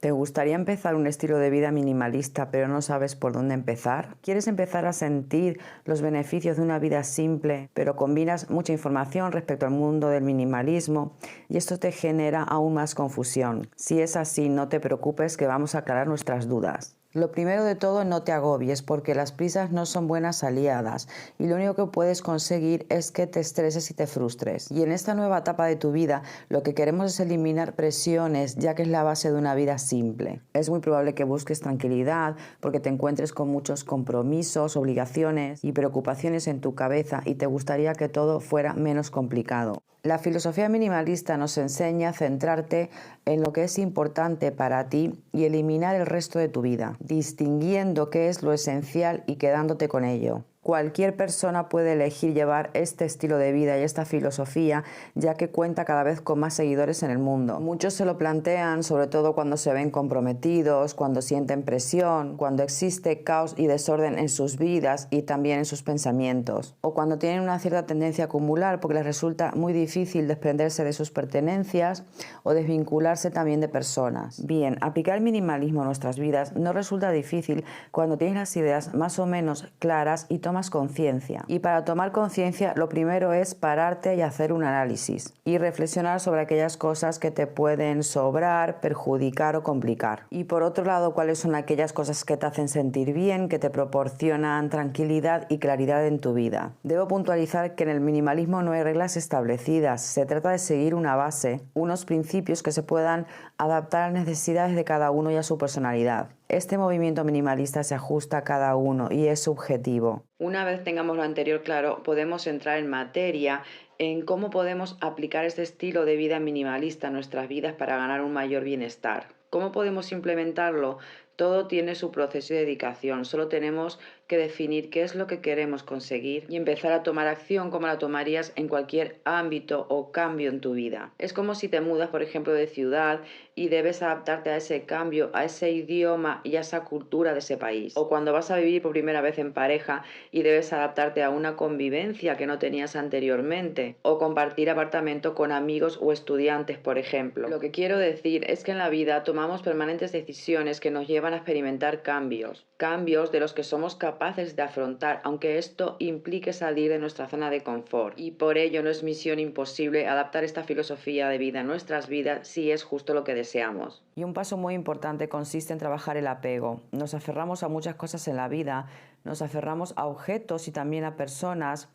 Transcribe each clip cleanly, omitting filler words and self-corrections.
¿Te gustaría empezar un estilo de vida minimalista pero no sabes por dónde empezar? ¿Quieres empezar a sentir los beneficios de una vida simple pero combinas mucha información respecto al mundo del minimalismo y esto te genera aún más confusión? Si es así, no te preocupes que vamos a aclarar nuestras dudas. Lo primero de todo, no te agobies porque las prisas no son buenas aliadas y lo único que puedes conseguir es que te estreses y te frustres. Y en esta nueva etapa de tu vida lo que queremos es eliminar presiones, ya que es la base de una vida simple. Es muy probable que busques tranquilidad porque te encuentres con muchos compromisos, obligaciones y preocupaciones en tu cabeza y te gustaría que todo fuera menos complicado. La filosofía minimalista nos enseña a centrarte en lo que es importante para ti y eliminar el resto de tu vida, distinguiendo qué es lo esencial y quedándote con ello. Cualquier persona puede elegir llevar este estilo de vida y esta filosofía, ya que cuenta cada vez con más seguidores en el mundo. Muchos se lo plantean, sobre todo cuando se ven comprometidos, cuando sienten presión, cuando existe caos y desorden en sus vidas y también en sus pensamientos, o cuando tienen una cierta tendencia a acumular porque les resulta muy difícil desprenderse de sus pertenencias o desvincularse también de personas. Bien, aplicar el minimalismo a nuestras vidas no resulta difícil cuando tienes las ideas más o menos claras y tomas conciencia. Y para tomar conciencia, lo primero es pararte y hacer un análisis y reflexionar sobre aquellas cosas que te pueden sobrar, perjudicar o complicar. Y por otro lado, cuáles son aquellas cosas que te hacen sentir bien, que te proporcionan tranquilidad y claridad en tu vida. Debo puntualizar que en el minimalismo no hay reglas establecidas, se trata de seguir una base, unos principios que se puedan adaptar a las necesidades de cada uno y a su personalidad. Este movimiento minimalista se ajusta a cada uno y es subjetivo. Una vez tengamos lo anterior claro, podemos entrar en materia en cómo podemos aplicar este estilo de vida minimalista a nuestras vidas para ganar un mayor bienestar. ¿Cómo podemos implementarlo? Todo tiene su proceso y dedicación, solo tenemos que definir qué es lo que queremos conseguir y empezar a tomar acción como la tomarías en cualquier ámbito o cambio en tu vida. Es como si te mudas, por ejemplo, de ciudad y debes adaptarte a ese cambio, a ese idioma y a esa cultura de ese país. O cuando vas a vivir por primera vez en pareja y debes adaptarte a una convivencia que no tenías anteriormente. O compartir apartamento con amigos o estudiantes, por ejemplo. Lo que quiero decir es que en la vida tomamos permanentes decisiones que nos llevan a experimentar cambios. Cambios de los que somos capaces de afrontar, aunque esto implique salir de nuestra zona de confort. Y por ello no es misión imposible adaptar esta filosofía de vida a nuestras vidas si es justo lo que deseamos. Y un paso muy importante consiste en trabajar el apego. Nos aferramos a muchas cosas en la vida, nos aferramos a objetos y también a personas,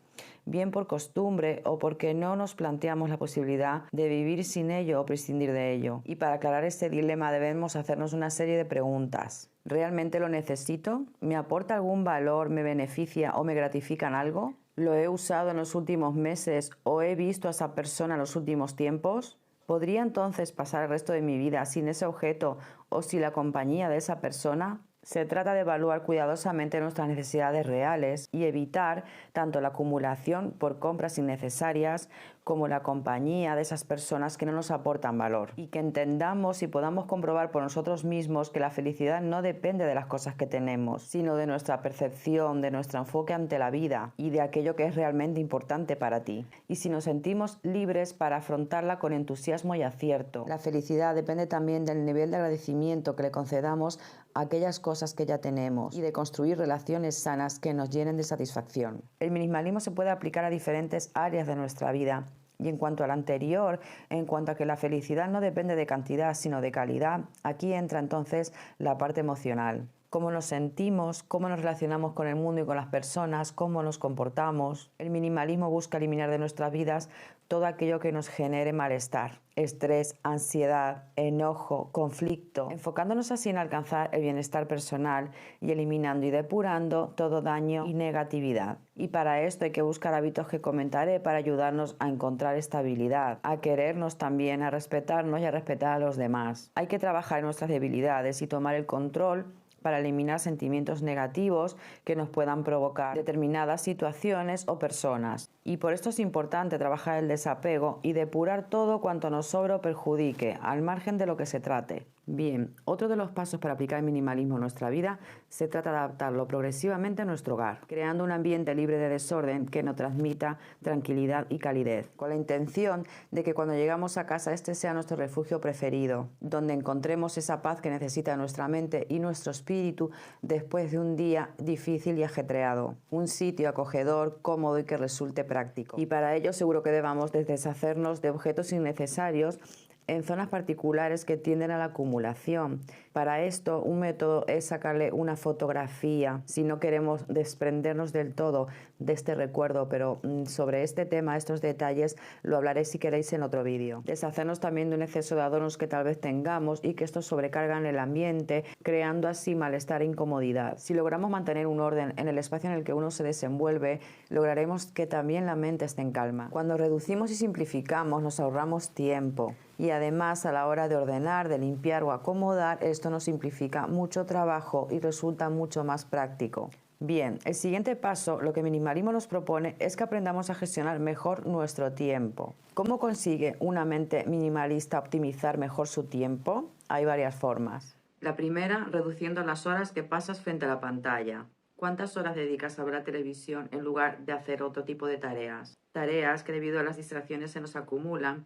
bien por costumbre o porque no nos planteamos la posibilidad de vivir sin ello o prescindir de ello. Y para aclarar este dilema debemos hacernos una serie de preguntas. ¿Realmente lo necesito? ¿Me aporta algún valor, me beneficia o me gratifica en algo? ¿Lo he usado en los últimos meses o he visto a esa persona en los últimos tiempos? ¿Podría entonces pasar el resto de mi vida sin ese objeto o sin la compañía de esa persona? Se trata de evaluar cuidadosamente nuestras necesidades reales y evitar tanto la acumulación por compras innecesarias como la compañía de esas personas que no nos aportan valor. Y que entendamos y podamos comprobar por nosotros mismos que la felicidad no depende de las cosas que tenemos, sino de nuestra percepción, de nuestro enfoque ante la vida y de aquello que es realmente importante para ti. Y si nos sentimos libres para afrontarla con entusiasmo y acierto. La felicidad depende también del nivel de agradecimiento que le concedamos a aquellas cosas que ya tenemos y de construir relaciones sanas que nos llenen de satisfacción. El minimalismo se puede aplicar a diferentes áreas de nuestra vida. Y en cuanto al anterior, en cuanto a que la felicidad no depende de cantidad sino de calidad, aquí entra entonces la parte emocional. Cómo nos sentimos, cómo nos relacionamos con el mundo y con las personas, cómo nos comportamos. El minimalismo busca eliminar de nuestras vidas todo aquello que nos genere malestar, estrés, ansiedad, enojo, conflicto, enfocándonos así en alcanzar el bienestar personal y eliminando y depurando todo daño y negatividad. Y para esto hay que buscar hábitos que comentaré para ayudarnos a encontrar estabilidad, a querernos también, a respetarnos y a respetar a los demás. Hay que trabajar en nuestras debilidades y tomar el control para eliminar sentimientos negativos que nos puedan provocar determinadas situaciones o personas. Y por esto es importante trabajar el desapego y depurar todo cuanto nos sobre o perjudique, al margen de lo que se trate. Bien, otro de los pasos para aplicar el minimalismo en nuestra vida se trata de adaptarlo progresivamente a nuestro hogar, creando un ambiente libre de desorden que nos transmita tranquilidad y calidez, con la intención de que cuando llegamos a casa este sea nuestro refugio preferido, donde encontremos esa paz que necesita nuestra mente y nuestro espíritu después de un día difícil y ajetreado, un sitio acogedor, cómodo y que resulte práctico. Y para ello seguro que debamos deshacernos de objetos innecesarios en zonas particulares que tienden a la acumulación. Para esto, un método es sacarle una fotografía si no queremos desprendernos del todo de este recuerdo, pero sobre este tema, estos detalles, lo hablaré si queréis en otro vídeo. Deshacernos también de un exceso de adornos que tal vez tengamos y que estos sobrecargan el ambiente, creando así malestar e incomodidad. Si logramos mantener un orden en el espacio en el que uno se desenvuelve, lograremos que también la mente esté en calma. Cuando reducimos y simplificamos, nos ahorramos tiempo. Y además a la hora de ordenar, de limpiar o acomodar, esto nos simplifica mucho trabajo y resulta mucho más práctico. Bien, el siguiente paso, lo que minimalismo nos propone, es que aprendamos a gestionar mejor nuestro tiempo. ¿Cómo consigue una mente minimalista optimizar mejor su tiempo? Hay varias formas. La primera, reduciendo las horas que pasas frente a la pantalla. ¿Cuántas horas dedicas a ver la televisión en lugar de hacer otro tipo de tareas? Tareas que debido a las distracciones se nos acumulan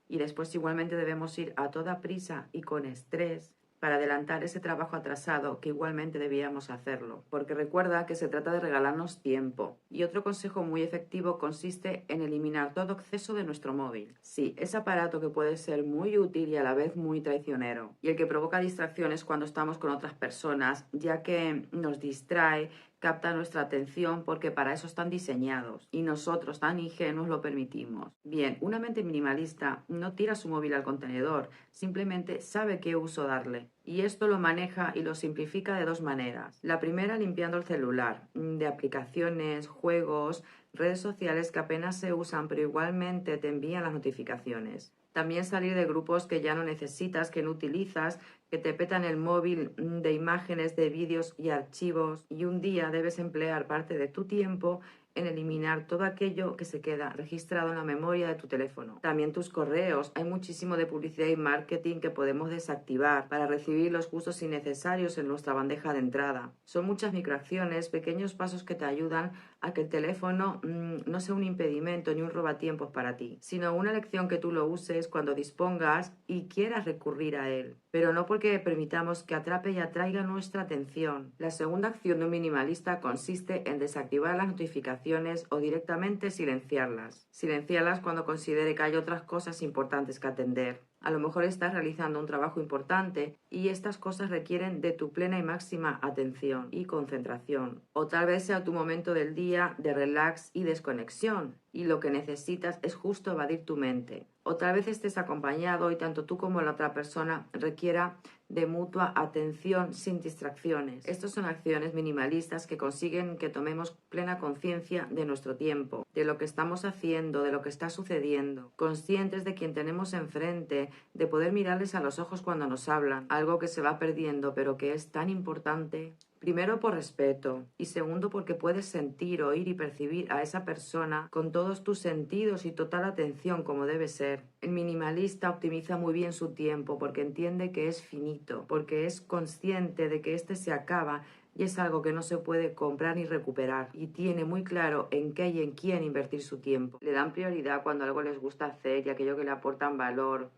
y después igualmente debemos ir a toda prisa y con estrés para adelantar ese trabajo atrasado que igualmente debíamos hacerlo, porque recuerda que se trata de regalarnos tiempo. Y otro consejo muy efectivo consiste en eliminar todo exceso de nuestro móvil. Sí, ese aparato que puede ser muy útil y a la vez muy traicionero, y el que provoca distracciones cuando estamos con otras personas, ya que nos distrae, capta nuestra atención porque para eso están diseñados y nosotros tan ingenuos lo permitimos. Bien, una mente minimalista no tira su móvil al contenedor, simplemente sabe qué uso darle. Y esto lo maneja y lo simplifica de dos maneras. La primera, limpiando el celular de aplicaciones, juegos, redes sociales que apenas se usan pero igualmente te envían las notificaciones. También salir de grupos que ya no necesitas, que no utilizas, que te petan el móvil de imágenes, de vídeos y archivos, y un día debes emplear parte de tu tiempo en eliminar todo aquello que se queda registrado en la memoria de tu teléfono. También tus correos. Hay muchísimo de publicidad y marketing que podemos desactivar para recibir los gustos innecesarios en nuestra bandeja de entrada. Son muchas microacciones, pequeños pasos que te ayudan a que el teléfono no sea un impedimento ni un robatiempos para ti, sino una lección que tú lo uses cuando dispongas y quieras recurrir a él, pero no porque permitamos que atrape y atraiga nuestra atención. La segunda acción de un minimalista consiste en desactivar las notificaciones o directamente silenciarlas. Silenciarlas cuando considere que hay otras cosas importantes que atender. A lo mejor estás realizando un trabajo importante y estas cosas requieren de tu plena y máxima atención y concentración. O tal vez sea tu momento del día de relax y desconexión y lo que necesitas es justo evadir tu mente. O tal vez estés acompañado y tanto tú como la otra persona requiera de mutua atención sin distracciones. Estas son acciones minimalistas que consiguen que tomemos plena conciencia de nuestro tiempo, de lo que estamos haciendo, de lo que está sucediendo, conscientes de quien tenemos enfrente, de poder mirarles a los ojos cuando nos hablan, algo que se va perdiendo pero que es tan importante. Primero por respeto y segundo porque puedes sentir, oír y percibir a esa persona con todos tus sentidos y total atención como debe ser. El minimalista optimiza muy bien su tiempo porque entiende que es finito, porque es consciente de que este se acaba y es algo que no se puede comprar ni recuperar y tiene muy claro en qué y en quién invertir su tiempo. Le dan prioridad cuando algo les gusta hacer y aquello que le aportan valor,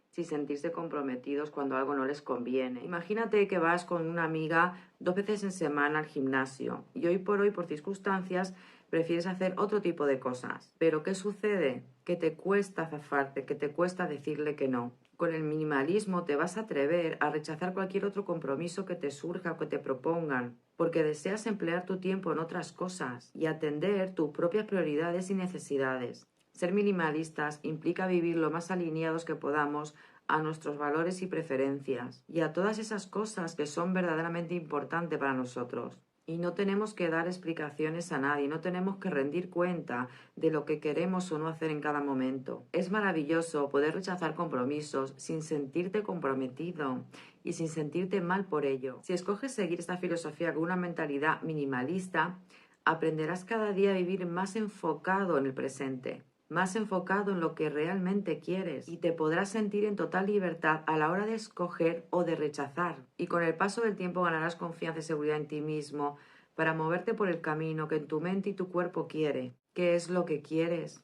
sin sentirse comprometidos cuando algo no les conviene. Imagínate que vas con una amiga 2 veces en semana al gimnasio y hoy, por circunstancias, prefieres hacer otro tipo de cosas. Pero ¿qué sucede? Que te cuesta zafarte, que te cuesta decirle que no. Con el minimalismo te vas a atrever a rechazar cualquier otro compromiso que te surja o que te propongan, porque deseas emplear tu tiempo en otras cosas y atender tus propias prioridades y necesidades. Ser minimalistas implica vivir lo más alineados que podamos a nuestros valores y preferencias y a todas esas cosas que son verdaderamente importantes para nosotros. Y no tenemos que dar explicaciones a nadie, no tenemos que rendir cuenta de lo que queremos o no hacer en cada momento. Es maravilloso poder rechazar compromisos sin sentirte comprometido y sin sentirte mal por ello. Si escoges seguir esta filosofía con una mentalidad minimalista, aprenderás cada día a vivir más enfocado en el presente, más enfocado en lo que realmente quieres y te podrás sentir en total libertad a la hora de escoger o de rechazar. Y con el paso del tiempo ganarás confianza y seguridad en ti mismo para moverte por el camino que en tu mente y tu cuerpo quiere. ¿Qué es lo que quieres?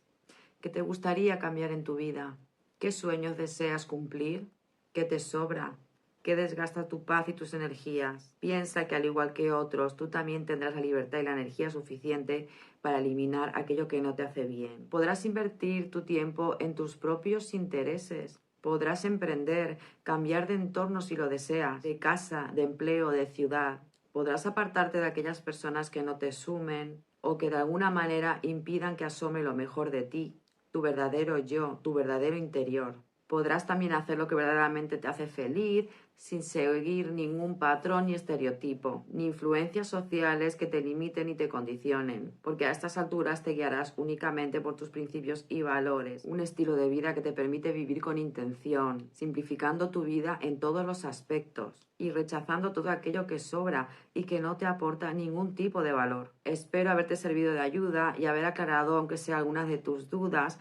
¿Qué te gustaría cambiar en tu vida? ¿Qué sueños deseas cumplir? ¿Qué te sobra? ¿Qué desgasta tu paz y tus energías? Piensa que al igual que otros, tú también tendrás la libertad y la energía suficiente para eliminar aquello que no te hace bien. Podrás invertir tu tiempo en tus propios intereses. Podrás emprender, cambiar de entorno si lo deseas, de casa, de empleo, de ciudad. Podrás apartarte de aquellas personas que no te sumen o que de alguna manera impidan que asome lo mejor de ti, tu verdadero yo, tu verdadero interior. Podrás también hacer lo que verdaderamente te hace feliz sin seguir ningún patrón ni estereotipo, ni influencias sociales que te limiten y te condicionen, porque a estas alturas te guiarás únicamente por tus principios y valores, un estilo de vida que te permite vivir con intención, simplificando tu vida en todos los aspectos y rechazando todo aquello que sobra y que no te aporta ningún tipo de valor. Espero haberte servido de ayuda y haber aclarado, aunque sea algunas de tus dudas,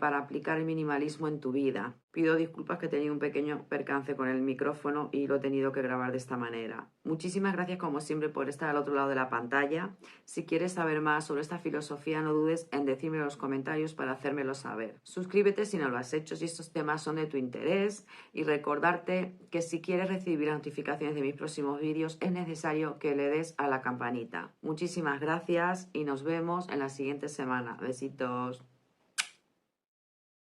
para aplicar el minimalismo en tu vida. Pido disculpas que he tenido un pequeño percance con el micrófono y lo he tenido que grabar de esta manera. Muchísimas gracias como siempre por estar al otro lado de la pantalla. Si quieres saber más sobre esta filosofía, no dudes en decirme en los comentarios para hacérmelo saber. Suscríbete si no lo has hecho, si estos temas son de tu interés, y recordarte que si quieres recibir las notificaciones de mis próximos vídeos es necesario que le des a la campanita. Muchísimas gracias y nos vemos en la siguiente semana. Besitos.